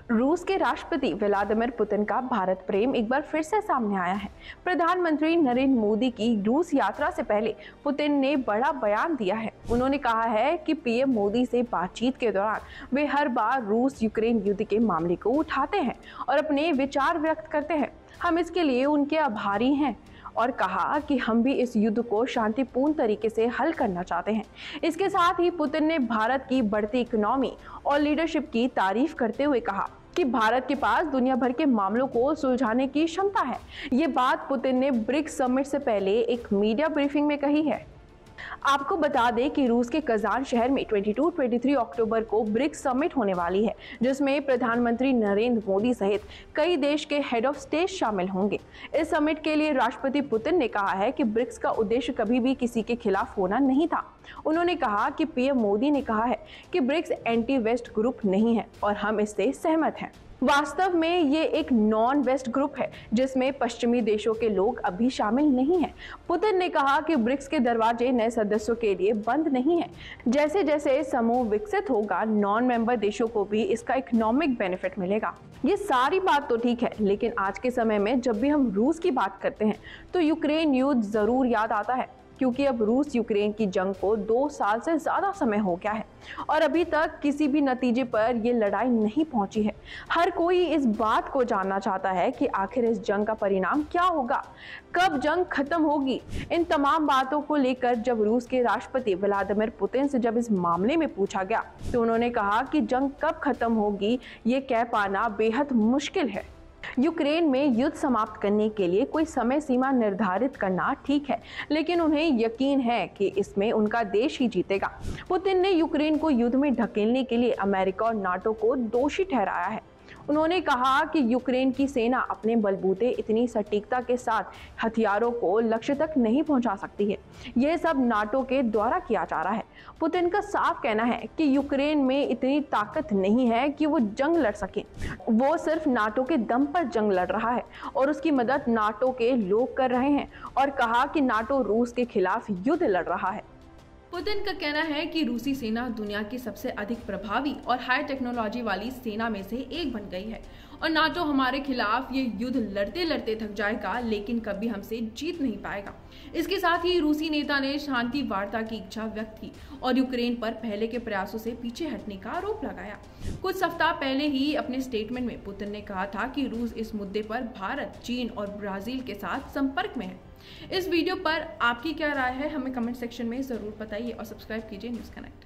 रूस के राष्ट्रपति व्लादिमीर पुतिन का भारत प्रेम एक बार फिर से सामने आया है। प्रधानमंत्री नरेंद्र मोदी की रूस यात्रा से पहले पुतिन ने बड़ा बयान दिया है। उन्होंने कहा है कि पीएम मोदी से बातचीत के दौरान वे हर बार रूस यूक्रेन युद्ध के मामले को उठाते हैं और अपने विचार व्यक्त करते हैं। हम इसके लिए उनके आभारी हैं और कहा कि हम भी इस युद्ध को शांतिपूर्ण तरीके से हल करना चाहते हैं। इसके साथ ही पुतिन ने भारत की बढ़ती इकोनॉमी और लीडरशिप की तारीफ करते हुए कहा कि भारत के पास दुनिया भर के मामलों को सुलझाने की क्षमता है। ये बात पुतिन ने ब्रिक्स समिट से पहले एक मीडिया ब्रीफिंग में कही है। आपको बता दें कि रूस के कजान शहर में 22-23 अक्टूबर को ब्रिक्स समिट होने वाली है, जिसमें प्रधानमंत्री नरेंद्र मोदी सहित कई देश के हेड ऑफ स्टेट शामिल होंगे। इस समिट के लिए राष्ट्रपति पुतिन ने कहा है कि ब्रिक्स का उद्देश्य कभी भी किसी के खिलाफ होना नहीं था। उन्होंने कहा कि पीएम मोदी ने कहा है कि ब्रिक्स एंटी वेस्ट ग्रुप नहीं है और हम इससे सहमत हैं। वास्तव में ये एक नॉन वेस्ट ग्रुप है जिसमें पश्चिमी देशों के लोग अभी शामिल नहीं हैं। पुतिन ने कहा कि ब्रिक्स के दरवाजे नए सदस्यों के लिए बंद नहीं है। जैसे जैसे समूह विकसित होगा, नॉन मेंबर देशों को भी इसका इकोनॉमिक बेनिफिट मिलेगा। ये सारी बात तो ठीक है, लेकिन आज के समय में जब भी हम रूस की बात करते हैं तो यूक्रेन युद्ध जरूर याद आता है, क्योंकि अब रूस यूक्रेन की जंग को 2 साल से ज्यादा समय हो गया है और अभी तक किसी भी नतीजे पर यह लड़ाई नहीं पहुंची है। हर कोई इस बात को जानना चाहता है कि आखिर इस जंग का परिणाम क्या होगा, कब जंग खत्म होगी। इन तमाम बातों को लेकर जब रूस के राष्ट्रपति व्लादिमीर पुतिन से जब इस मामले में पूछा गया तो उन्होंने कहा कि जंग कब खत्म होगी ये कह पाना बेहद मुश्किल है। यूक्रेन में युद्ध समाप्त करने के लिए कोई समय सीमा निर्धारित करना ठीक है, लेकिन उन्हें यकीन है कि इसमें उनका देश ही जीतेगा। पुतिन ने यूक्रेन को युद्ध में ढकेलने के लिए अमेरिका और नाटो को दोषी ठहराया है। उन्होंने कहा कि यूक्रेन की सेना अपने बलबूते इतनी सटीकता के साथ हथियारों को लक्ष्य तक नहीं पहुंचा सकती है। यह सब नाटो के द्वारा किया जा रहा है। पुतिन का साफ कहना है कि यूक्रेन में इतनी ताकत नहीं है कि वो जंग लड़ सके। वो सिर्फ नाटो के दम पर जंग लड़ रहा है और उसकी मदद नाटो के लोग कर रहे हैं, और कहा कि नाटो रूस के खिलाफ युद्ध लड़ रहा है। पुतिन का कहना है कि रूसी सेना दुनिया की सबसे अधिक प्रभावी और हाई टेक्नोलॉजी वाली सेना में से एक बन गई है और नाटो हमारे खिलाफ ये युद्ध लड़ते लड़ते थक जाएगा, लेकिन कभी हमसे जीत नहीं पाएगा। इसके साथ ही रूसी नेता ने शांति वार्ता की इच्छा व्यक्त की और यूक्रेन पर पहले के प्रयासों से पीछे हटने का आरोप लगाया। कुछ सप्ताह पहले ही अपने स्टेटमेंट में पुतिन ने कहा था कि रूस इस मुद्दे पर भारत, चीन और ब्राजील के साथ संपर्क में है। इस वीडियो पर आपकी क्या राय है, हमें कमेंट सेक्शन में जरूर बताइए और सब्सक्राइब कीजिए न्यूज़ कनेक्ट।